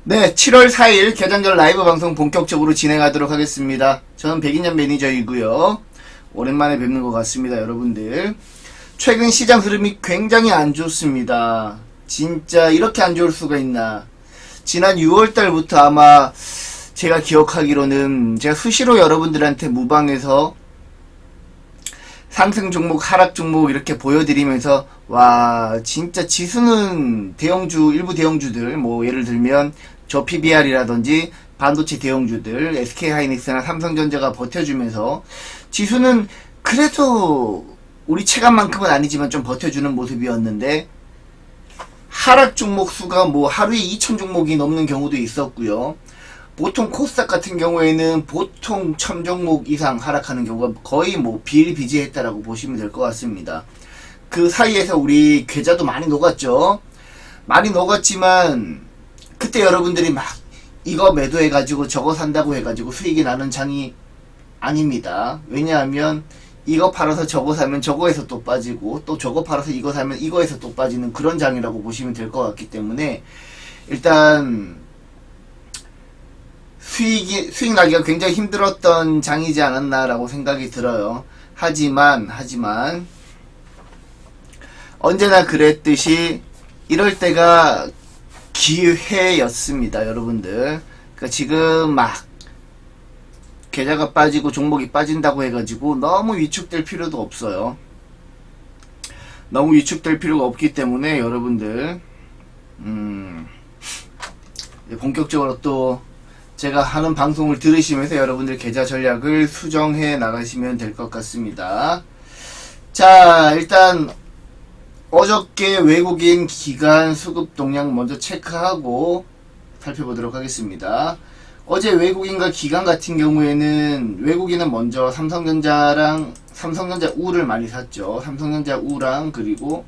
네, 7월 4일 개장전 라이브 방송 본격적으로 진행하도록 하겠습니다. 저는 백인년 매니저이고요. 오랜만에 뵙는 것 같습니다, 여러분들. 최근 시장 흐름이 굉장히 안 좋습니다. 진짜 이렇게 안 좋을 수가 있나. 지난 6월달부터 아마 제가 기억하기로는 제가 수시로 여러분들한테 무방에서 상승 종목, 하락 종목 이렇게 보여드리면서 와 진짜 지수는 대형주, 일부 대형주들 뭐 예를 들면 저 PBR이라든지 반도체 대형주들 SK하이닉스나 삼성전자가 버텨주면서 지수는 그래도 우리 체감만큼은 아니지만 좀 버텨주는 모습이었는데 하락 종목 수가 뭐 하루에 2,000 종목이 넘는 경우도 있었고요. 보통 코스닥 같은 경우에는 보통 1,000 종목 이상 하락하는 경우가 거의 뭐 비일비재했다라고 보시면 될 것 같습니다. 그 사이에서 우리 계좌도 많이 녹았죠. 많이 녹았지만 그때 여러분들이 막 이거 매도해가지고 저거 산다고 해가지고 수익이 나는 장이 아닙니다. 왜냐하면 이거 팔아서 저거 사면 저거에서 또 빠지고 또 저거 팔아서 이거 사면 이거에서 또 빠지는 그런 장이라고 보시면 될 것 같기 때문에 일단 수익 나기가 굉장히 힘들었던 장이지 않았나라고 생각이 들어요. 하지만 언제나 그랬듯이 이럴 때가 기회였습니다, 여러분들. 그러니까 지금 막 계좌가 빠지고 종목이 빠진다고 해가지고 너무 위축될 필요도 없어요. 너무 위축될 필요가 없기 때문에 여러분들 본격적으로 또 제가 하는 방송을 들으시면서 여러분들 계좌 전략을 수정해 나가시면 될 것 같습니다. 자, 일단 어저께 외국인 기관 수급 동향 먼저 체크하고 살펴보도록 하겠습니다. 어제 외국인과 기관 같은 경우에는 외국인은 먼저 삼성전자 우를 많이 샀죠. 삼성전자 우랑 그리고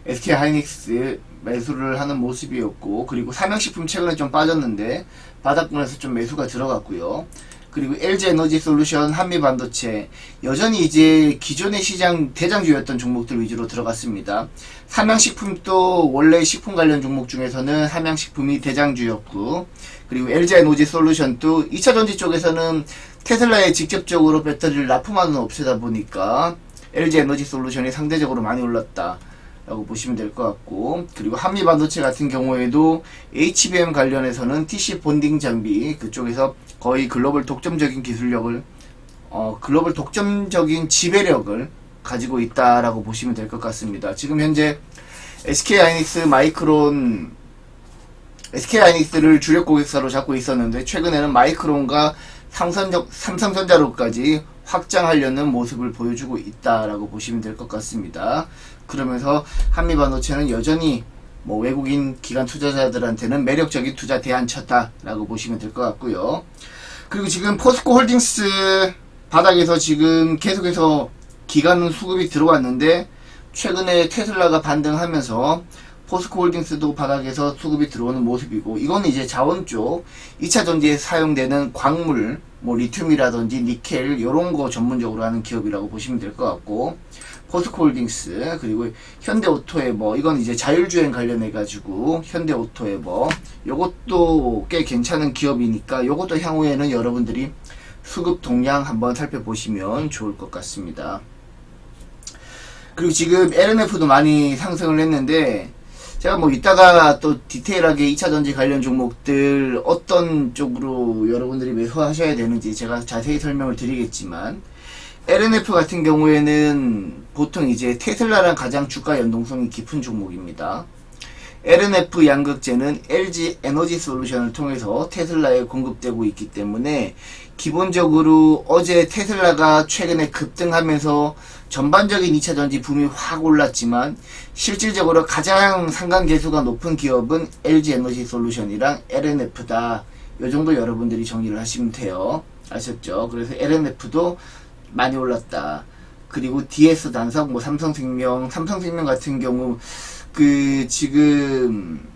SK하이닉스 매수를 하는 모습이었고, 그리고 삼양식품 최근에 좀 빠졌는데 바닥권에서 좀 매수가 들어갔고요. 그리고 LG에너지솔루션, 한미반도체 여전히 이제 기존의 시장 대장주였던 종목들 위주로 들어갔습니다. 삼양식품도 원래 식품 관련 종목 중에서는 삼양식품이 대장주였고, 그리고 LG에너지솔루션도 2차전지 쪽에서는 테슬라에 직접적으로 배터리를 납품하는 업체다 보니까 LG에너지솔루션이 상대적으로 많이 올랐다 라고 보시면 될 것 같고, 그리고 한미반도체 같은 경우에도 HBM 관련해서는 TC 본딩 장비 그쪽에서 거의 글로벌 독점적인 기술력을 글로벌 독점적인 지배력을 가지고 있다라고 보시면 될 것 같습니다. 지금 현재 SK하이닉스를 주력 고객사로 잡고 있었는데 최근에는 마이크론과 삼성전자로까지 확장하려는 모습을 보여주고 있다라고 보시면 될 것 같습니다. 그러면서 한미반도체는 여전히 뭐 외국인 기관 투자자들한테는 매력적인 투자 대안처다라고 보시면 될 것 같고요. 그리고 지금 포스코홀딩스 바닥에서 지금 계속해서 기관 수급이 들어왔는데 최근에 테슬라가 반등하면서 포스코홀딩스도 바닥에서 수급이 들어오는 모습이고, 이거는 이제 자원 쪽 2차 전지에 사용되는 광물, 뭐 리튬이라든지 니켈 요런 거 전문적으로 하는 기업이라고 보시면 될 것 같고, 포스코홀딩스 그리고 현대오토에버 이건 이제 자율주행 관련해 가지고 현대오토에버 요것도 꽤 괜찮은 기업이니까 요것도 향후에는 여러분들이 수급 동향 한번 살펴보시면 좋을 것 같습니다. 그리고 지금 LNF도 많이 상승을 했는데 제가 뭐 이따가 또 디테일하게 2차전지 관련 종목들 어떤 쪽으로 여러분들이 매수하셔야 되는지 제가 자세히 설명을 드리겠지만, LNF 같은 경우에는 보통 이제 테슬라랑 가장 주가 연동성이 깊은 종목입니다. LNF 양극재는 LG 에너지 솔루션을 통해서 테슬라에 공급되고 있기 때문에 기본적으로 어제 테슬라가 최근에 급등하면서 전반적인 2차전지 붐이 확 올랐지만 실질적으로 가장 상관계수가 높은 기업은 LG 에너지 솔루션이랑 LNF다. 요 정도 여러분들이 정리를 하시면 돼요. 아셨죠? 그래서 LNF도 많이 올랐다. 그리고 DS 단석, 뭐 삼성생명 같은 경우 지금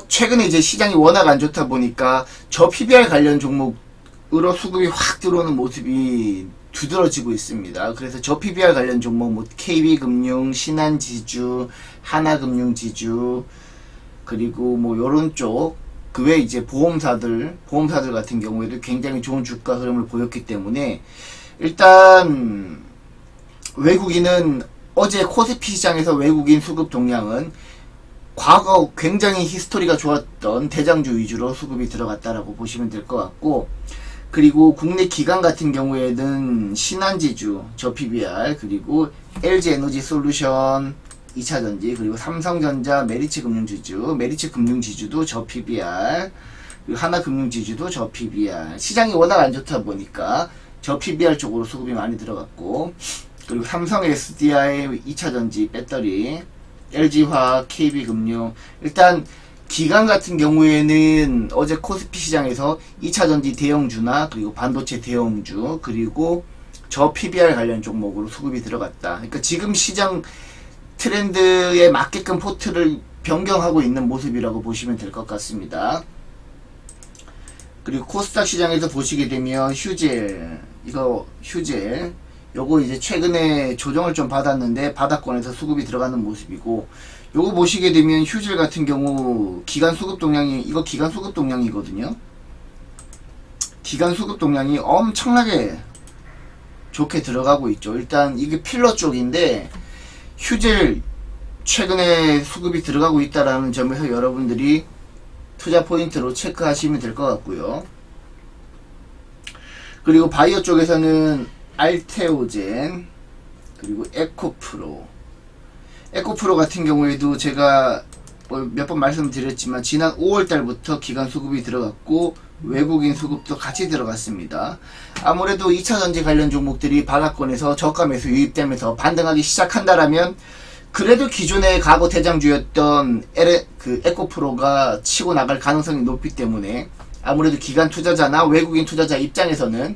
최근에 이제 시장이 워낙 안 좋다 보니까 저 PBR 관련 종목으로 수급이 확 들어오는 모습이 두드러지고 있습니다. 그래서 저 PBR 관련 종목 뭐 KB금융, 신한지주, 하나금융지주 그리고 뭐 요런 쪽, 그 외 이제 보험사들 같은 경우에도 굉장히 좋은 주가 흐름을 보였기 때문에 일단 외국인은 어제 코스피 시장에서 외국인 수급 동향은 과거 굉장히 히스토리가 좋았던 대장주 위주로 수급이 들어갔다라고 보시면 될 것 같고, 그리고 국내 기관 같은 경우에는 신한지주, 저PBR, 그리고 LG에너지솔루션, 2차전지, 그리고 삼성전자, 메리츠금융지주도 저PBR, 그리고 하나금융지주도 저PBR. 시장이 워낙 안 좋다 보니까 저PBR 쪽으로 수급이 많이 들어갔고, 그리고 삼성 SDI, 2차전지, 배터리, LG화학, KB금융. 일단 기관 같은 경우에는 어제 코스피 시장에서 2차전지 대형주나 그리고 반도체 대형주, 그리고 저 PBR 관련 종목으로 수급이 들어갔다. 그러니까 지금 시장 트렌드에 맞게끔 포트를 변경하고 있는 모습이라고 보시면 될 것 같습니다. 그리고 코스닥 시장에서 보시게 되면 휴젤, 요거 이제 최근에 조정을 좀 받았는데 바닥권에서 수급이 들어가는 모습이고, 요거 보시게 되면 휴젤 같은 경우 기간 수급 동향이, 이거 기간 수급 동향이거든요. 기간 수급 동향이 엄청나게 좋게 들어가고 있죠. 일단 이게 필러 쪽인데 휴젤 최근에 수급이 들어가고 있다라는 점에서 여러분들이 투자 포인트로 체크하시면 될 것 같고요. 그리고 바이오 쪽에서는 알테오젠, 그리고 에코프로 같은 경우에도 제가 몇 번 말씀드렸지만 지난 5월달부터 기관 수급이 들어갔고 외국인 수급도 같이 들어갔습니다. 아무래도 2차전지 관련 종목들이 바닥권에서 저가 매수 유입되면서 반등하기 시작한다라면 그래도 기존의 과거 대장주였던 에코프로가 치고 나갈 가능성이 높기 때문에 아무래도 기관 투자자나 외국인 투자자 입장에서는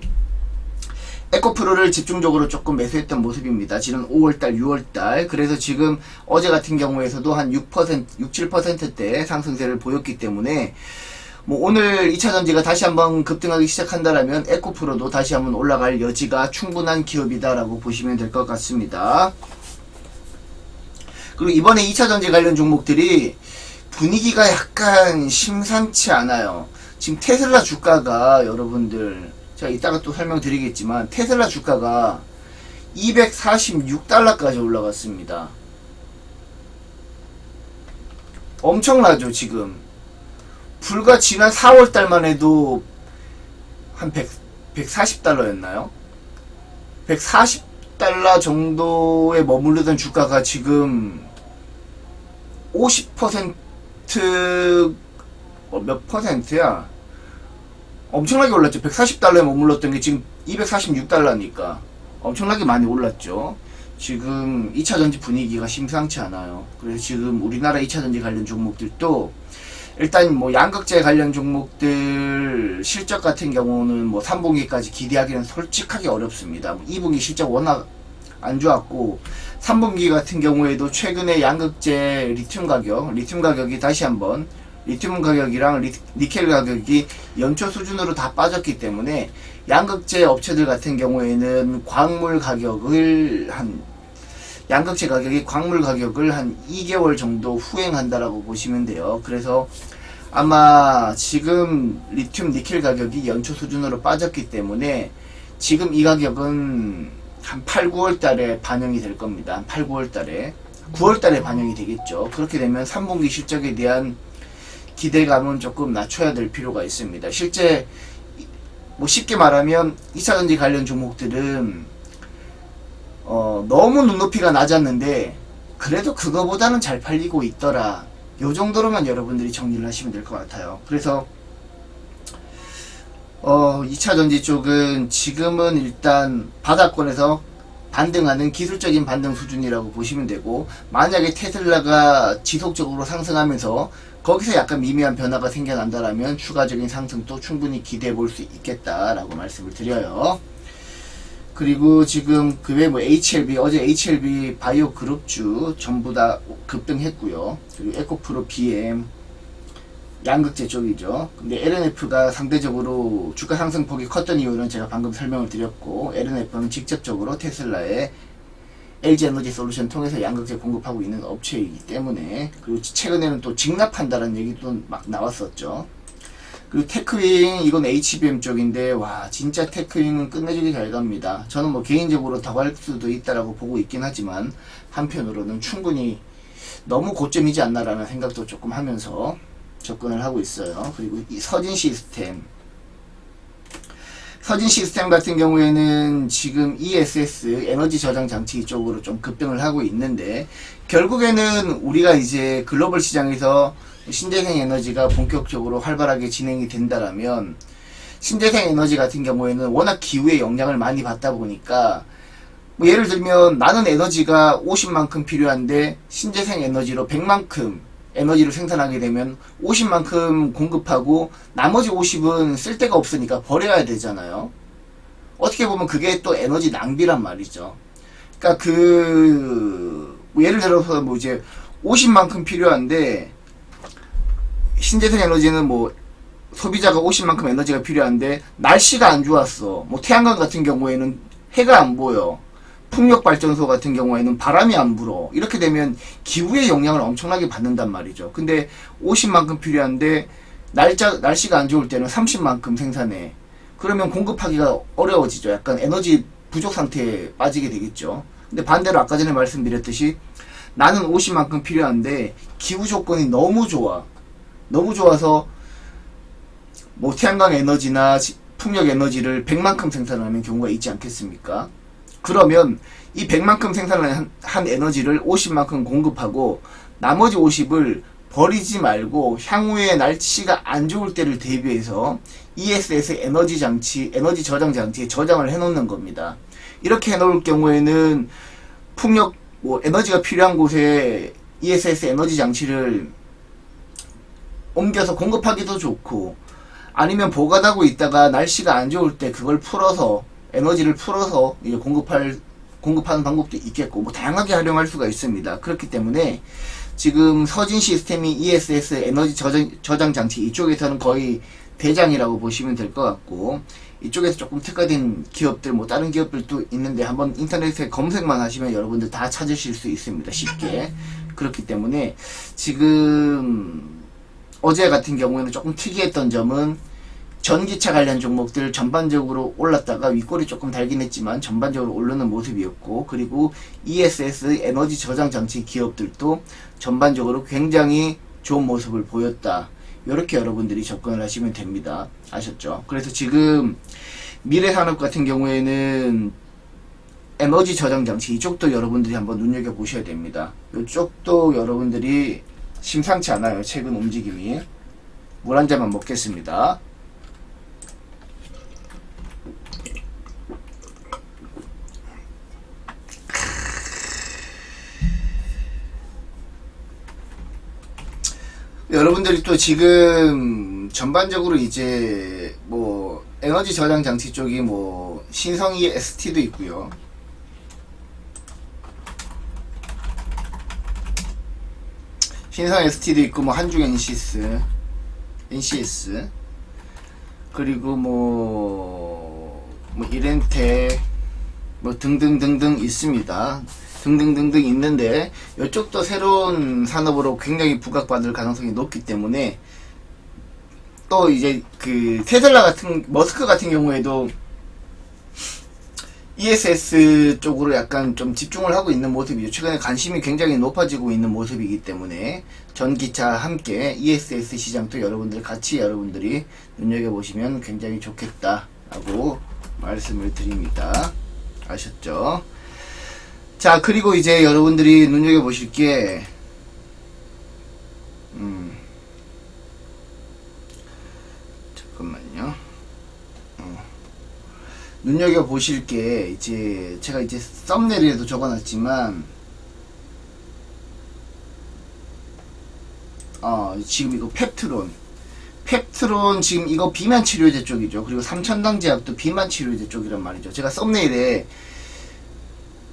에코프로를 집중적으로 조금 매수했던 모습입니다. 지난 5월달, 6월달. 그래서 지금 어제 같은 경우에서도 한 6%, 7%대 상승세를 보였기 때문에 뭐 오늘 2차전지가 다시 한번 급등하기 시작한다라면 에코프로도 다시 한번 올라갈 여지가 충분한 기업이다라고 보시면 될 것 같습니다. 그리고 이번에 2차전지 관련 종목들이 분위기가 약간 심상치 않아요. 지금 테슬라 주가가 여러분들 제가 이따가 또 설명드리겠지만 테슬라 주가가 246달러까지 올라갔습니다. 엄청나죠 지금. 불과 지난 4월달만 해도 한 140달러였나요? 140달러 정도에 머무르던 주가가 지금 50% 몇 퍼센트야? 엄청나게 올랐죠. 140달러에 머물렀던 게 지금 246달러니까 엄청나게 많이 올랐죠. 지금 2차전지 분위기가 심상치 않아요. 그래서 지금 우리나라 2차전지 관련 종목들도 일단 뭐 양극재 관련 종목들 실적 같은 경우는 뭐 3분기까지 기대하기는 솔직하게 어렵습니다. 2분기 실적 워낙 안 좋았고 3분기 같은 경우에도 최근에 양극재 리튬 가격이 다시 한번 리튬 가격이랑 니켈 가격이 연초 수준으로 다 빠졌기 때문에 양극재 업체들 같은 경우에는 양극재 가격이 광물 가격을 한 2개월 정도 후행한다라고 보시면 돼요. 그래서 아마 지금 리튬 니켈 가격이 연초 수준으로 빠졌기 때문에 지금 이 가격은 한 8, 9월 달에 반영이 될 겁니다. 한 8, 9월 달에 9월 달에 반영이 되겠죠. 그렇게 되면 3분기 실적에 대한 기대감은 조금 낮춰야 될 필요가 있습니다. 실제 뭐 쉽게 말하면 2차전지 관련 종목들은 너무 눈높이가 낮았는데 그래도 그거보다는 잘 팔리고 있더라. 요 정도로만 여러분들이 정리를 하시면 될 것 같아요. 그래서 2차전지 쪽은 지금은 일단 바닥권에서 반등하는 기술적인 반등 수준이라고 보시면 되고, 만약에 테슬라가 지속적으로 상승하면서 거기서 약간 미미한 변화가 생겨난다라면 추가적인 상승도 충분히 기대해 볼 수 있겠다라고 말씀을 드려요. 그리고 지금 그 외 뭐 HLB, 어제 HLB 바이오 그룹주 전부 다 급등했고요. 그리고 에코프로 BM 양극재 쪽이죠. 근데 LNF가 상대적으로 주가 상승폭이 컸던 이유는 제가 방금 설명을 드렸고, LNF는 직접적으로 테슬라의 LG 에너지 솔루션 통해서 양극재 공급하고 있는 업체이기 때문에, 그리고 최근에는 또 직납한다는 얘기도 막 나왔었죠. 그리고 테크윙, 이건 HBM 쪽인데, 와, 진짜 테크윙은 끝내주기 잘 갑니다. 저는 뭐 개인적으로 더 갈 수도 있다라고 보고 있긴 하지만, 한편으로는 충분히 너무 고점이지 않나라는 생각도 조금 하면서 접근을 하고 있어요. 그리고 이 서진 시스템 같은 경우에는 지금 ESS 에너지 저장 장치 쪽으로 좀 급등을 하고 있는데, 결국에는 우리가 이제 글로벌 시장에서 신재생 에너지가 본격적으로 활발하게 진행이 된다라면, 신재생 에너지 같은 경우에는 워낙 기후의 영향을 많이 받다 보니까, 뭐 예를 들면 나는 에너지가 50만큼 필요한데 신재생 에너지로 100만큼 에너지를 생산하게 되면 50만큼 공급하고 나머지 50은 쓸 데가 없으니까 버려야 되잖아요. 어떻게 보면 그게 또 에너지 낭비란 말이죠. 그러니까 뭐 예를 들어서 뭐 이제 50만큼 필요한데, 신재생 에너지는 뭐 소비자가 50만큼 에너지가 필요한데 날씨가 안 좋았어. 뭐 태양광 같은 경우에는 해가 안 보여. 풍력발전소 같은 경우에는 바람이 안 불어. 이렇게 되면 기후의 영향을 엄청나게 받는단 말이죠. 근데 50만큼 필요한데 날씨가 안 좋을 때는 30만큼 생산해. 그러면 공급하기가 어려워지죠. 약간 에너지 부족 상태에 빠지게 되겠죠. 근데 반대로 아까 전에 말씀드렸듯이 나는 50만큼 필요한데 기후 조건이 너무 좋아. 너무 좋아서 뭐 태양광 에너지나 풍력 에너지를 100만큼 생산하는 경우가 있지 않겠습니까? 그러면 이 100만큼 생산을 한 에너지를 50만큼 공급하고 나머지 50을 버리지 말고 향후에 날씨가 안 좋을 때를 대비해서 ESS 에너지 장치, 에너지 저장 장치에 저장을 해 놓는 겁니다. 이렇게 해 놓을 경우에는 풍력, 뭐 에너지가 필요한 곳에 ESS 에너지 장치를 옮겨서 공급하기도 좋고, 아니면 보관하고 있다가 날씨가 안 좋을 때 그걸 풀어서 에너지를 풀어서 이제 공급하는 방법도 있겠고, 뭐 다양하게 활용할 수가 있습니다. 그렇기 때문에 지금 서진 시스템이 ESS 에너지 저장 장치 이쪽에서는 거의 대장이라고 보시면 될 것 같고, 이쪽에서 조금 특화된 기업들, 뭐 다른 기업들도 있는데 한번 인터넷에 검색만 하시면 여러분들 다 찾으실 수 있습니다. 쉽게. 그렇기 때문에 지금 어제 같은 경우에는 조금 특이했던 점은 전기차 관련 종목들 전반적으로 올랐다가 윗골이 조금 달긴 했지만 전반적으로 오르는 모습이었고, 그리고 ESS 에너지 저장 장치 기업들도 전반적으로 굉장히 좋은 모습을 보였다. 이렇게 여러분들이 접근을 하시면 됩니다. 아셨죠? 그래서 지금 미래산업 같은 경우에는 에너지 저장 장치 이쪽도 여러분들이 한번 눈여겨보셔야 됩니다. 이쪽도 여러분들이 심상치 않아요. 최근 움직임이. 물 한 잔만 먹겠습니다. 여러분들이 또 지금 전반적으로 이제 뭐 에너지 저장 장치 쪽이 뭐 신성이 ST도 있고요. 신성 ST도 있고, 뭐 한중 NCS 그리고 뭐 이렌텍 뭐 등등등등 있습니다. 등등등등 있는데 이쪽도 새로운 산업으로 굉장히 부각받을 가능성이 높기 때문에, 또 이제 그 머스크 같은 경우에도 ESS 쪽으로 약간 좀 집중을 하고 있는 모습이죠. 최근에 관심이 굉장히 높아지고 있는 모습이기 때문에 전기차 함께 ESS 시장도 여러분들이 눈여겨보시면 굉장히 좋겠다라고 말씀을 드립니다. 아셨죠? 자, 그리고 이제 여러분들이 눈여겨보실 게 잠깐만요. 눈여겨보실 게 이제 제가 이제 썸네일에도 적어놨지만, 지금 이거 펩트론 지금 이거 비만 치료제 쪽이죠. 그리고 삼천당 제약도 비만 치료제 쪽이란 말이죠. 제가 썸네일에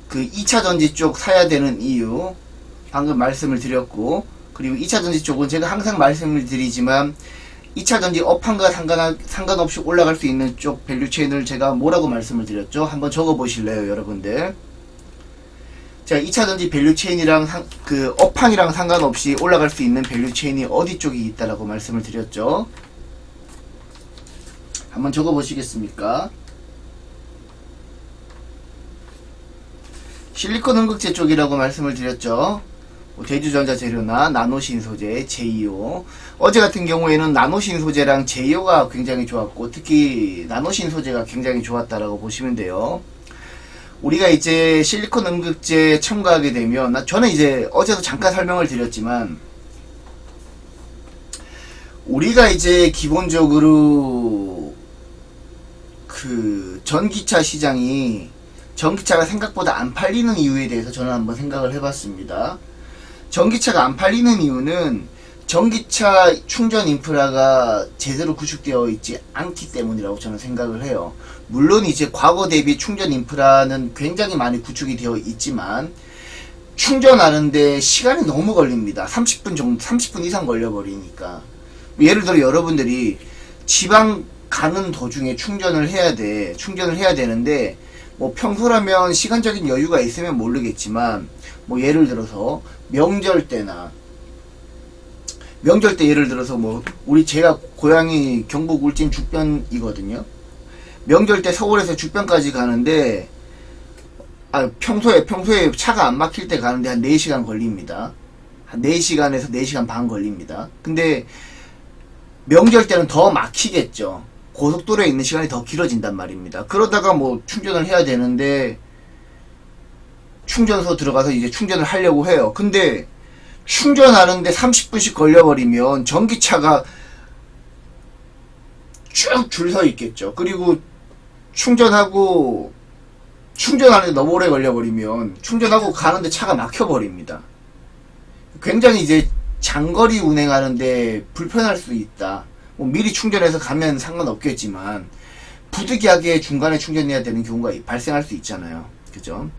그 2차 전지 쪽 사야 되는 이유 방금 말씀을 드렸고, 그리고 2차 전지 쪽은 제가 항상 말씀을 드리지만 2차 전지 업황과 상관없이 올라갈 수 있는 쪽 밸류체인을 제가 뭐라고 말씀을 드렸죠? 한번 적어 보실래요, 여러분들? 자, 2차전지 밸류 체인이랑 그 업황이랑 상관없이 올라갈 수 있는 밸류 체인이 어디 쪽이 있다라고 말씀을 드렸죠. 한번 적어 보시겠습니까? 실리콘 음극재 쪽이라고 말씀을 드렸죠. 대주전자 재료나 나노신소재, 제이오. 어제 같은 경우에는 나노신소재랑 제이오가 굉장히 좋았고, 특히 나노신소재가 굉장히 좋았다라고 보시면 돼요. 우리가 이제 실리콘 음극재 첨가하게 되면, 저는 이제 어제도 잠깐 설명을 드렸지만, 우리가 이제 기본적으로 그 전기차 시장이, 전기차가 생각보다 안 팔리는 이유에 대해서 저는 한번 생각을 해봤습니다. 전기차가 안 팔리는 이유는 전기차 충전 인프라가 제대로 구축되어 있지 않기 때문이라고 저는 생각을 해요. 물론 이제 과거 대비 충전 인프라는 굉장히 많이 구축이 되어 있지만 충전하는데 시간이 너무 걸립니다. 30분 정도, 30분 이상 걸려버리니까. 예를 들어 여러분들이 지방 가는 도중에 충전을 해야 되는데, 뭐 평소라면 시간적인 여유가 있으면 모르겠지만, 뭐 예를 들어서 명절 때 예를 들어서 뭐 제가 고향이 경북 울진 죽변이거든요. 명절 때 서울에서 죽변까지 가는데, 평소에 차가 안 막힐 때 가는데 한 4시간 걸립니다. 한 4시간에서 4시간 반 걸립니다. 근데 명절 때는 더 막히겠죠. 고속도로에 있는 시간이 더 길어진단 말입니다. 그러다가 뭐 충전을 해야 되는데, 충전소 들어가서 이제 충전을 하려고 해요. 근데 충전하는데 30분씩 걸려버리면 전기차가 쭉 줄 서 있겠죠. 그리고 충전하는데 너무 오래 걸려버리면 충전하고 가는데 차가 막혀버립니다. 굉장히 이제 장거리 운행하는데 불편할 수 있다. 뭐 미리 충전해서 가면 상관없겠지만 부득이하게 중간에 충전해야 되는 경우가 발생할 수 있잖아요. 그죠?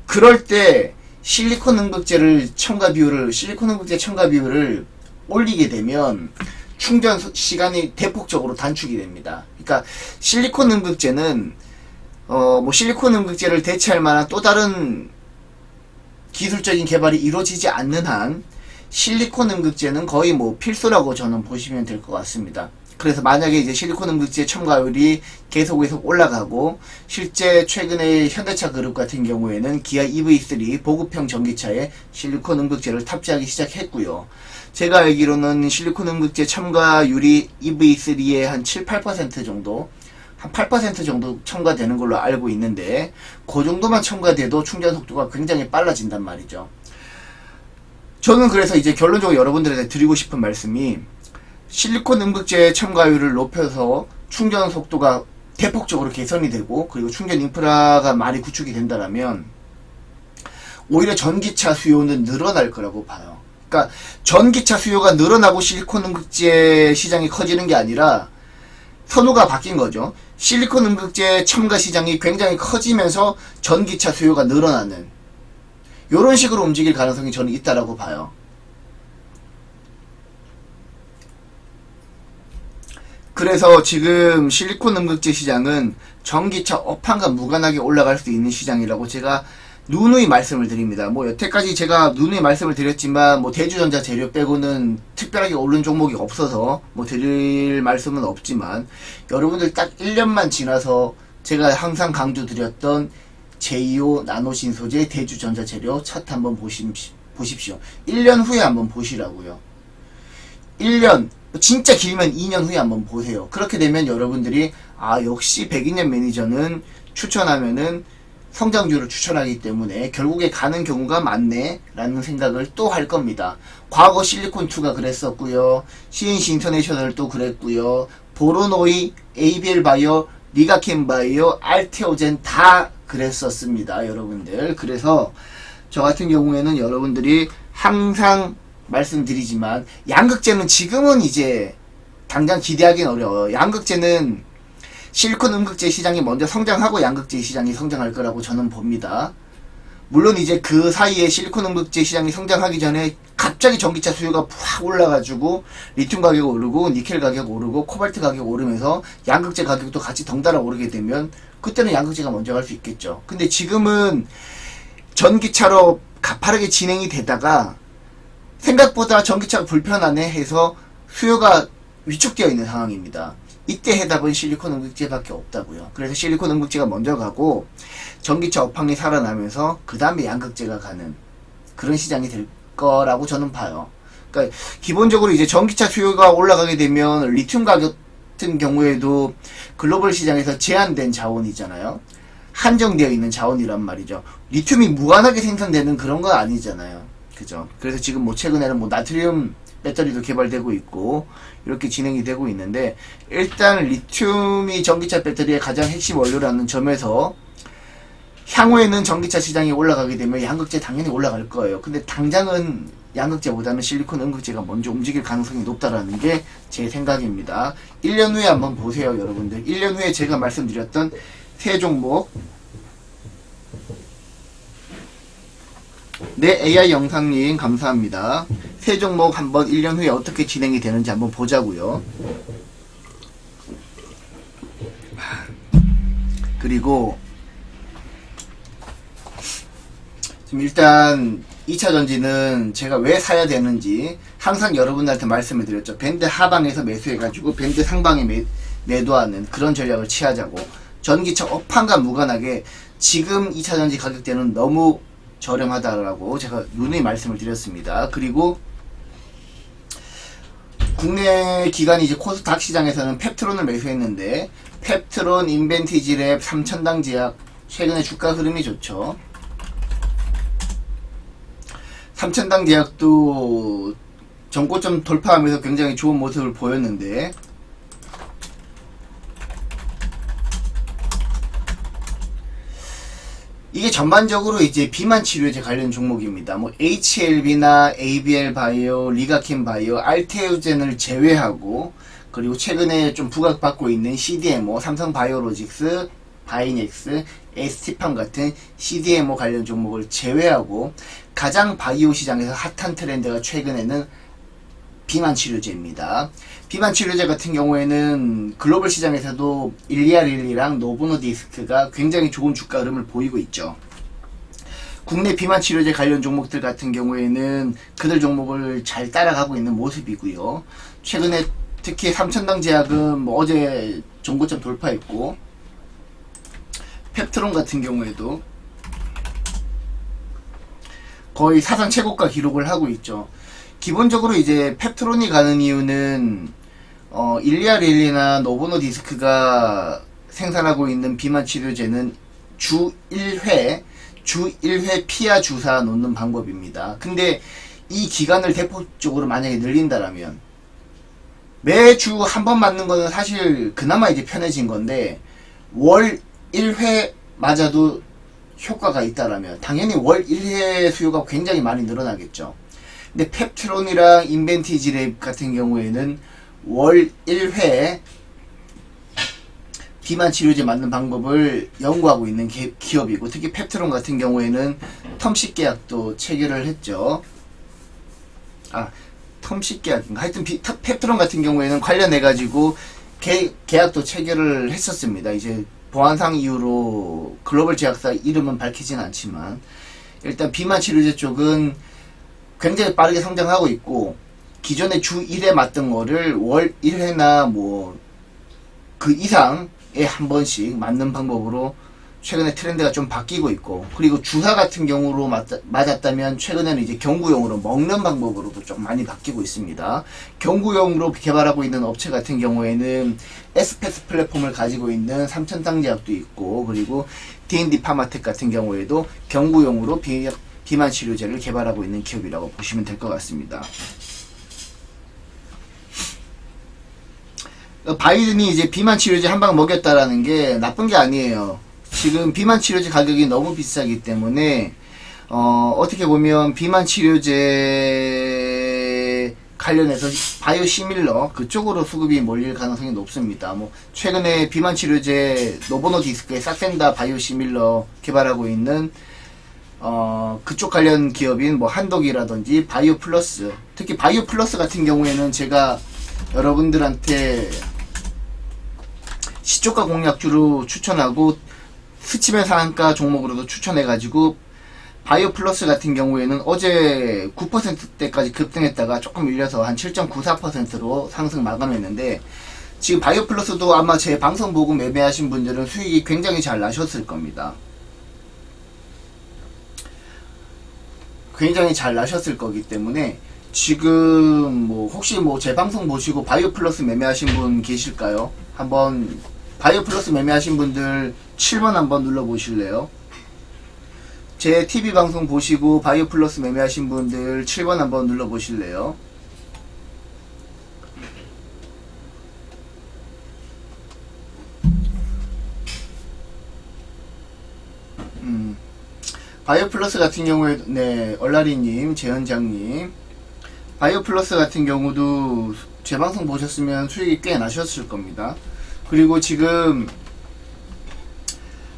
그럴 때 실리콘 음극재 첨가 비율을 올리게 되면 충전 시간이 대폭적으로 단축이 됩니다. 그러니까 실리콘 음극재는 실리콘 음극재를 대체할 만한 또 다른 기술적인 개발이 이루어지지 않는 한 실리콘 음극재는 거의 뭐 필수라고 저는 보시면 될 것 같습니다. 그래서 만약에 이제 실리콘 음극재 첨가율이 계속 올라가고, 실제 최근에 현대차 그룹 같은 경우에는 기아 EV3 보급형 전기차에 실리콘 음극재를 탑재하기 시작했고요. 제가 알기로는 실리콘 음극재 첨가율이 EV3의 한 7, 8% 정도, 한 8% 정도 첨가되는 걸로 알고 있는데, 그 정도만 첨가돼도 충전 속도가 굉장히 빨라진단 말이죠. 저는 그래서 이제 결론적으로 여러분들에게 드리고 싶은 말씀이, 실리콘 음극재 첨가율을 높여서 충전 속도가 대폭적으로 개선이 되고, 그리고 충전 인프라가 많이 구축이 된다면 오히려 전기차 수요는 늘어날 거라고 봐요. 그러니까 전기차 수요가 늘어나고 실리콘 음극재 시장이 커지는 게 아니라 선호가 바뀐 거죠. 실리콘 음극재 첨가 시장이 굉장히 커지면서 전기차 수요가 늘어나는, 이런 식으로 움직일 가능성이 저는 있다라고 봐요. 그래서 지금 실리콘 음극재 시장은 전기차 업황과 무관하게 올라갈 수 있는 시장이라고 제가 누누이 말씀을 드립니다. 뭐 여태까지 제가 누누이 말씀을 드렸지만 뭐 대주전자 재료 빼고는 특별하게 오른 종목이 없어서 뭐 드릴 말씀은 없지만, 여러분들 딱 1년만 지나서 제가 항상 강조드렸던 제이오 나노신소재 대주전자 재료 차트 한번 보십시오. 1년 후에 한번 보시라고요. 1년, 진짜 길면 2년 후에 한번 보세요. 그렇게 되면 여러분들이 역시 100인년 매니저는 추천하면은 성장주를 추천하기 때문에 결국에 가는 경우가 많네 라는 생각을 또 할 겁니다. 과거 실리콘2가 그랬었고요, CNC 인터내셔널도 그랬고요, 보로노이, ABL 바이오, 리가켄 바이오, 알테오젠 다 그랬었습니다, 여러분들. 그래서 저 같은 경우에는 여러분들이 항상 말씀드리지만, 양극재는 지금은 이제 당장 기대하기는 어려워요. 양극재는 실리콘 음극재 시장이 먼저 성장하고 양극재 시장이 성장할 거라고 저는 봅니다. 물론 이제 그 사이에 실리콘 음극재 시장이 성장하기 전에 갑자기 전기차 수요가 확 올라가지고 리튬 가격 오르고 니켈 가격 오르고 코발트 가격 오르면서 양극재 가격도 같이 덩달아 오르게 되면 그때는 양극재가 먼저 갈 수 있겠죠. 근데 지금은 전기차로 가파르게 진행이 되다가 생각보다 전기차가 불편하네 해서 수요가 위축되어 있는 상황입니다. 이때 해답은 실리콘 응급제밖에 없다고요. 그래서 실리콘 응급제가 먼저 가고 전기차 업황이 살아나면서 그 다음에 양극재가 가는 그런 시장이 될 거라고 저는 봐요. 그러니까 기본적으로 이제 전기차 수요가 올라가게 되면 리튬 가격 같은 경우에도 글로벌 시장에서 제한된 자원이잖아요. 한정되어 있는 자원이란 말이죠. 리튬이 무한하게 생산되는 그런 건 아니잖아요. 그죠? 그래서 지금 뭐 최근에는 뭐 나트륨 배터리도 개발되고 있고 이렇게 진행이 되고 있는데, 일단 리튬이 전기차 배터리의 가장 핵심 원료라는 점에서 향후에는 전기차 시장이 올라가게 되면 양극재 당연히 올라갈 거예요. 근데 당장은 양극재보다는 실리콘 응급재가 먼저 움직일 가능성이 높다라는 게 제 생각입니다. 1년 후에 한번 보세요, 여러분들. 1년 후에 제가 말씀드렸던 세 종목. 네, AI 영상님 감사합니다. 세 종목 한번 1년 후에 어떻게 진행이 되는지 한번 보자고요. 그리고 지금 일단 2차전지는 제가 왜 사야 되는지 항상 여러분들한테 말씀을 드렸죠. 밴드 하방에서 매수해가지고 밴드 상방에 매도하는 그런 전략을 취하자고. 전기차 업황과 무관하게 지금 2차전지 가격대는 너무 저렴하다라고 제가 누누이 말씀을 드렸습니다. 그리고 국내 기관이 이제 코스닥 시장에서는 펩트론을 매수했는데, 펩트론, 인벤티지랩, 3000당 제약 최근에 주가 흐름이 좋죠. 3000당 제약도 전고점 돌파하면서 굉장히 좋은 모습을 보였는데, 이게 전반적으로 이제 비만 치료제 관련 종목입니다. 뭐 HLB나 ABL 바이오, 리가킨 바이오, 알테오젠을 제외하고, 그리고 최근에 좀 부각받고 있는 CDMO, 삼성 바이오로직스, 바이넥스, ST팜 같은 CDMO 관련 종목을 제외하고 가장 바이오 시장에서 핫한 트렌드가 최근에는 비만 치료제입니다. 비만 치료제 같은 경우에는 글로벌 시장에서도 일리아릴리랑 노보노디스크가 굉장히 좋은 주가 흐름을 보이고 있죠. 국내 비만 치료제 관련 종목들 같은 경우에는 그들 종목을 잘 따라가고 있는 모습이고요. 최근에 특히 3000당 제약은 뭐 어제 전고점 돌파했고, 펩트론 같은 경우에도 거의 사상 최고가 기록을 하고 있죠. 기본적으로 이제 펩트론이 가는 이유는 일리아릴리나 노보노디스크가 생산하고 있는 비만 치료제는 주 1회 피하 주사 놓는 방법입니다. 근데 이 기간을 대폭적으로 만약에 늘린다라면 매주 한 번 맞는 거는 사실 그나마 이제 편해진 건데, 월 1회 맞아도 효과가 있다라면 당연히 월 1회 수요가 굉장히 많이 늘어나겠죠. 근데 펩트론이랑 인벤티지랩 같은 경우에는 월 1회 비만 치료제 맞는 방법을 연구하고 있는 기업이고, 특히 펩트론 같은 경우에는 텀식 계약도 체결을 했죠. 텀식 계약인가? 하여튼 펩트론 같은 경우에는 관련해가지고 계약도 체결을 했었습니다. 이제 보안상 이유로 글로벌 제약사 이름은 밝히진 않지만, 일단 비만 치료제 쪽은 굉장히 빠르게 성장하고 있고, 기존에 주 1회 맞던 거를 월 1회나 뭐 그 이상에 한 번씩 맞는 방법으로 최근에 트렌드가 좀 바뀌고 있고, 그리고 주사 같은 경우로 맞았다면 최근에는 이제 경구용으로 먹는 방법으로도 좀 많이 바뀌고 있습니다. 경구용으로 개발하고 있는 업체 같은 경우에는 에스페스 플랫폼을 가지고 있는 3000당 제약도 있고, 그리고 D&D 파마텍 같은 경우에도 경구용으로 비만 치료제를 개발하고 있는 기업이라고 보시면 될 것 같습니다. 바이든이 이제 비만 치료제 한 방 먹였다라는 게 나쁜 게 아니에요. 지금 비만 치료제 가격이 너무 비싸기 때문에 어떻게 보면 비만 치료제 관련해서 바이오 시밀러 그쪽으로 수급이 몰릴 가능성이 높습니다. 뭐 최근에 비만 치료제 노보노디스크의 사센다 바이오 시밀러 개발하고 있는 그쪽 관련 기업인 뭐 한독이라든지 바이오 플러스, 특히 바이오 플러스 같은 경우에는 제가 여러분들한테 시초가 공략주로 추천하고 스치면 상한가 종목으로도 추천해가지고 바이오 플러스 같은 경우에는 어제 9%대까지 급등했다가 조금 밀려서 한 7.94%로 상승 마감했는데, 지금 바이오 플러스도 아마 제 방송 보고 매매하신 분들은 수익이 굉장히 잘 나셨을 겁니다. 굉장히 잘 나셨을 거기 때문에 지금 뭐 혹시 뭐 제 방송 보시고 바이오 플러스 매매하신 분 계실까요? 한번 바이오 플러스 매매하신 분들 7번 한번 눌러 보실래요? 제 TV 방송 보시고 바이오 플러스 매매하신 분들 7번 한번 눌러 보실래요? 바이오 플러스 같은 경우에, 네, 얼라리님, 재현장님, 바이오 플러스 같은 경우도 제 방송 보셨으면 수익이 꽤 나셨을 겁니다. 그리고 지금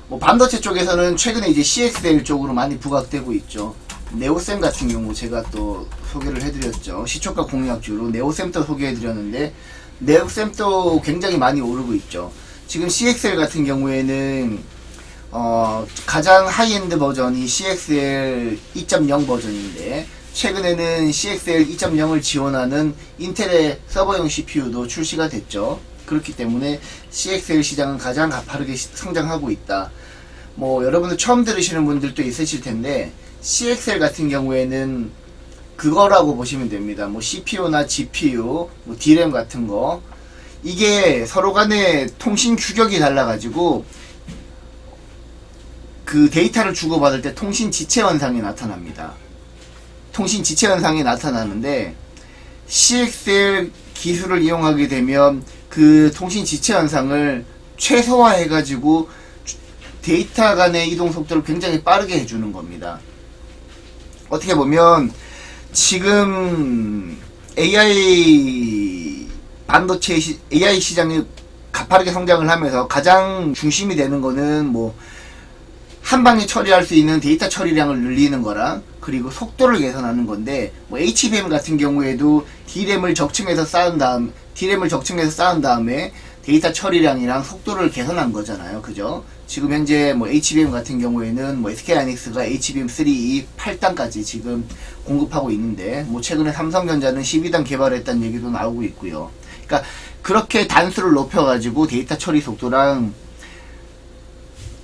뭐 반도체 쪽에서는 최근에 이제 CXL 쪽으로 많이 부각되고 있죠. 네오셈 같은 경우 제가 또 소개를 해드렸죠. 시초가 공략주로 네오셈도 소개해드렸는데, 네오셈도 굉장히 많이 오르고 있죠. 지금 CXL 같은 경우에는 가장 하이엔드 버전이 CXL 2.0 버전인데, 최근에는 CXL 2.0을 지원하는 인텔의 서버용 CPU도 출시가 됐죠. 그렇기 때문에 CXL 시장은 가장 가파르게 성장하고 있다. 뭐 여러분들 처음 들으시는 분들도 있으실 텐데, CXL 같은 경우에는 그거라고 보시면 됩니다. 뭐 CPU나 GPU, 뭐 DRAM 같은 거, 이게 서로 간에 통신 규격이 달라가지고 그 데이터를 주고받을 때 통신 지체 현상이 나타납니다. 통신 지체 현상이 나타나는데, CXL 기술을 이용하게 되면 그 통신 지체 현상을 최소화해가지고 데이터 간의 이동 속도를 굉장히 빠르게 해주는 겁니다. 어떻게 보면 지금 AI 반도체 AI 시장이 가파르게 성장을 하면서 가장 중심이 되는 거는 뭐 한방에 처리할 수 있는 데이터 처리량을 늘리는 거랑, 그리고 속도를 개선하는 건데, 뭐 HBM 같은 경우에도 DRAM을 적층해서 쌓은 다음에 데이터 처리량이랑 속도를 개선한 거잖아요. 그죠? 지금 현재 뭐 HBM 같은 경우에는 뭐 SK하이닉스가 HBM3E 8단까지 지금 공급하고 있는데, 뭐 최근에 삼성전자는 12단 개발했다는 얘기도 나오고 있고요. 그러니까 그렇게 단수를 높여가지고 데이터 처리 속도랑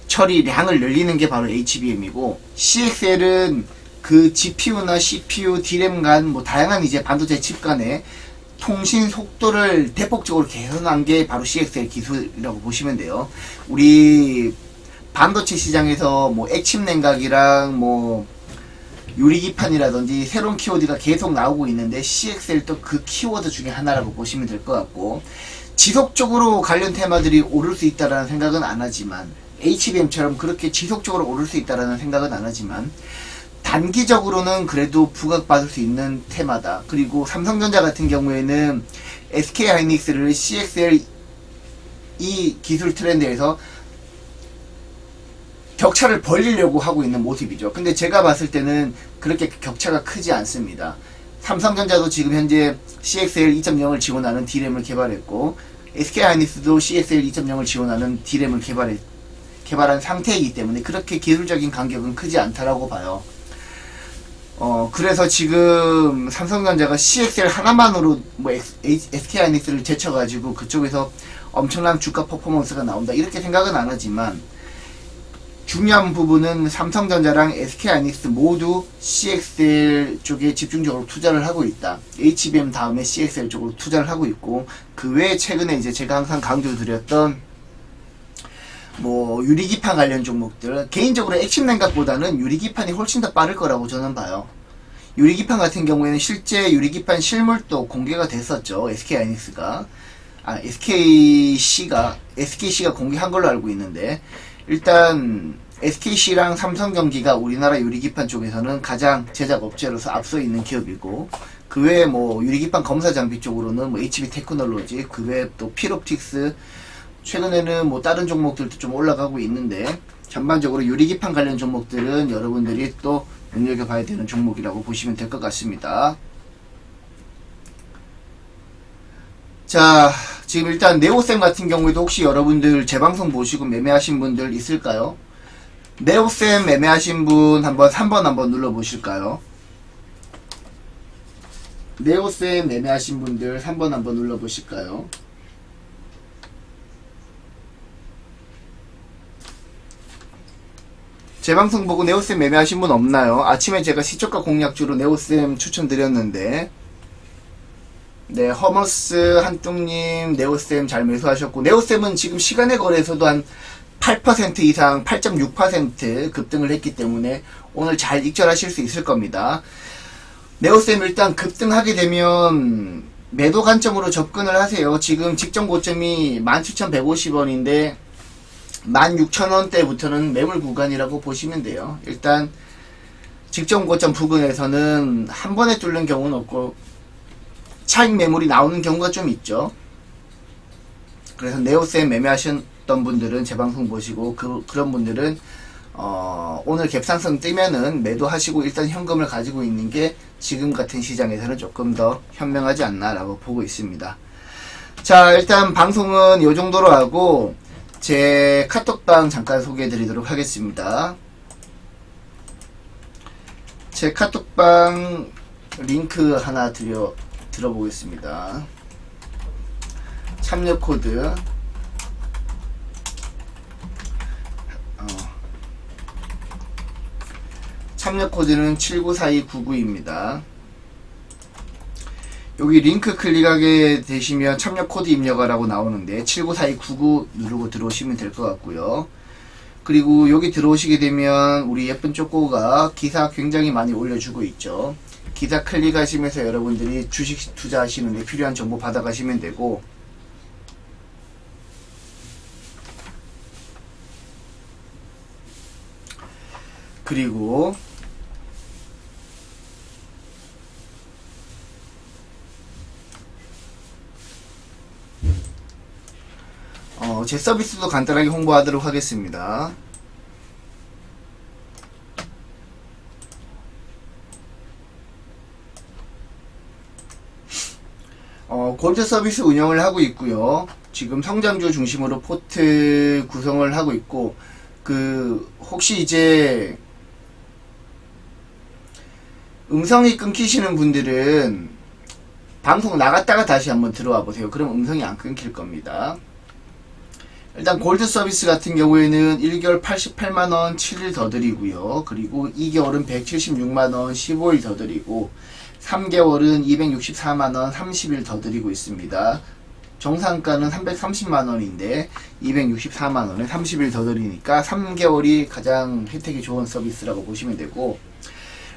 처리량을 늘리는 게 바로 HBM이고, CXL은 그 GPU나 CPU, DRAM 간 뭐 다양한 이제 반도체 칩 간의 통신 속도를 대폭적으로 개선한 게 바로 CXL 기술이라고 보시면 돼요. 우리 반도체 시장에서 뭐 액침 냉각이랑 뭐 유리기판이라든지 새로운 키워드가 계속 나오고 있는데, CXL도 그 키워드 중에 하나라고 보시면 될 것 같고, 지속적으로 관련 테마들이 오를 수 있다라는 생각은 안 하지만, HBM처럼 그렇게 지속적으로 오를 수 있다라는 생각은 안 하지만, 단기적으로는 그래도 부각받을 수 있는 테마다. 그리고 삼성전자 같은 경우에는 SK하이닉스를 CXL 이 기술 트렌드에서 격차를 벌리려고 하고 있는 모습이죠. 근데 제가 봤을 때는 그렇게 격차가 크지 않습니다. 삼성전자도 지금 현재 CXL 2.0을 지원하는 DRAM을 개발했고, SK하이닉스도 CXL 2.0을 지원하는 DRAM을 개발한 상태이기 때문에 그렇게 기술적인 간격은 크지 않다라고 봐요. 그래서 지금 삼성전자가 CXL 하나만으로 뭐 SK하이닉스를 제쳐가지고 그쪽에서 엄청난 주가 퍼포먼스가 나온다, 이렇게 생각은 안 하지만, 중요한 부분은 삼성전자랑 SK하이닉스 모두 CXL 쪽에 집중적으로 투자를 하고 있다. HBM 다음에 CXL 쪽으로 투자를 하고 있고, 그 외에 최근에 이제 제가 항상 강조드렸던 뭐 유리기판 관련 종목들, 개인적으로 액침 냉각보다는 유리기판이 훨씬 더 빠를 거라고 저는 봐요. 유리기판 같은 경우에는 실제 유리기판 실물도 공개가 됐었죠. SKC가 공개한 걸로 알고 있는데, 일단 SKC랑 삼성 경기가 우리나라 유리기판 쪽에서는 가장 제작 업체로서 앞서 있는 기업이고, 그 외에 뭐 유리기판 검사 장비 쪽으로는 뭐 HB 테크놀로지, 그 외에 또 필옵틱스, 최근에는 뭐 다른 종목들도 좀 올라가고 있는데, 전반적으로 유리기판 관련 종목들은 여러분들이 또 눈여겨봐야 되는 종목이라고 보시면 될 것 같습니다. 자, 지금 일단 네오셈 같은 경우에도 혹시 여러분들 제 방송 보시고 매매하신 분들 있을까요? 네오셈 매매하신 분 한번 3번 한번 눌러보실까요? 네오셈 매매하신 분들 3번 한번 눌러보실까요? 제 방송 보고 네오셈 매매하신 분 없나요? 아침에 제가 시초가 공략주로 네오셈 추천드렸는데, 네, 허머스 한뚱님 네오셈 잘 매수하셨고, 네오셈은 지금 시간의 거래에서도 한 8% 이상 8.6% 급등을 했기 때문에 오늘 잘 익절하실 수 있을 겁니다. 네오셈 일단 급등하게 되면 매도 관점으로 접근을 하세요. 지금 직전 고점이 17,150원인데 16,000원대부터는 매물 구간이라고 보시면 돼요. 일단 직전 고점 부근에서는 한 번에 뚫는 경우는 없고 차익 매물이 나오는 경우가 좀 있죠. 그래서 네오셈 매매하셨던 분들은 제 방송 보시고 그런 분들은 오늘 갭상승 뜨면은 매도하시고 일단 현금을 가지고 있는 게 지금 같은 시장에서는 조금 더 현명하지 않나라고 보고 있습니다. 자, 일단 방송은 요 정도로 하고 제 카톡방 잠깐 소개해 드리도록 하겠습니다. 제 카톡방 링크 하나 들어보겠습니다. 참여 코드 참여 코드는 794299입니다. 여기 링크 클릭하게 되시면 참여 코드 입력하라고 나오는데 794299 누르고 들어오시면 될 것 같고요. 그리고 여기 들어오시게 되면 우리 예쁜 쪼꼬가 기사 굉장히 많이 올려주고 있죠. 기사 클릭하시면서 여러분들이 주식 투자하시는데 필요한 정보 받아가시면 되고, 그리고 제 서비스도 간단하게 홍보하도록 하겠습니다. 골드 서비스 운영을 하고 있고요. 지금 성장주 중심으로 포트 구성을 하고 있고, 혹시 이제 음성이 끊기시는 분들은 방송 나갔다가 다시 한번 들어와 보세요. 그럼 음성이 안 끊길 겁니다. 일단 골드 서비스 같은 경우에는 1개월 88만원 7일 더 드리고요. 그리고 2개월은 176만원 15일 더 드리고, 3개월은 264만원 30일 더 드리고 있습니다. 정상가는 330만원인데 264만원에 30일 더 드리니까 3개월이 가장 혜택이 좋은 서비스라고 보시면 되고,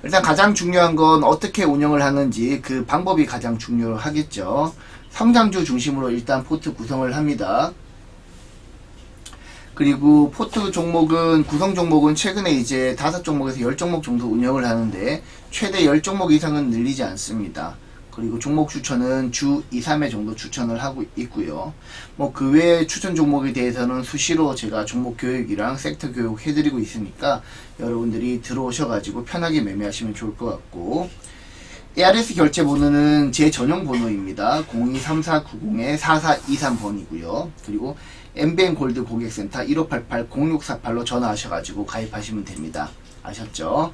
일단 가장 중요한 건 어떻게 운영을 하는지 그 방법이 가장 중요하겠죠. 성장주 중심으로 일단 포트 구성을 합니다. 그리고 포트 종목은, 구성 종목은 최근에 이제 5종목에서 10종목 정도 운영을 하는데 최대 10종목 이상은 늘리지 않습니다. 그리고 종목 추천은 주 2, 3회 정도 추천을 하고 있고요. 뭐 그 외에 추천 종목에 대해서는 수시로 제가 종목 교육이랑 섹터 교육 해드리고 있으니까 여러분들이 들어오셔가지고 편하게 매매하시면 좋을 것 같고, ARS 결제 번호는 제 전용 번호입니다. 023490-4423번이고요. 그리고 MBN 골드 고객센터 1588-0648로 전화하셔가지고 가입하시면 됩니다. 아셨죠?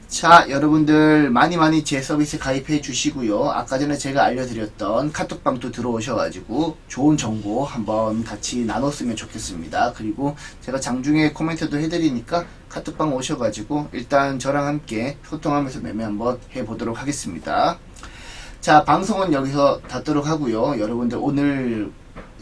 자, 여러분들 많이 제 서비스 가입해 주시고요. 아까 전에 제가 알려드렸던 카톡방도 들어오셔가지고 좋은 정보 한번 같이 나눴으면 좋겠습니다. 그리고 제가 장중에 코멘트도 해드리니까 카톡방 오셔가지고 일단 저랑 함께 소통하면서 매매 한번 해보도록 하겠습니다. 자, 방송은 여기서 닫도록 하고요. 여러분들 오늘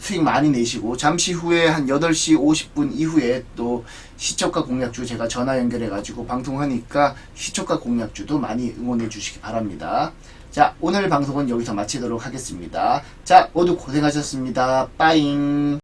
수익 많이 내시고, 잠시 후에 한 8시 50분 이후에 또 시초가 공략주 제가 전화 연결해 가지고 방송하니까 시초가 공략주도 많이 응원해 주시기 바랍니다. 자, 오늘 방송은 여기서 마치도록 하겠습니다. 자, 모두 고생하셨습니다. 빠잉.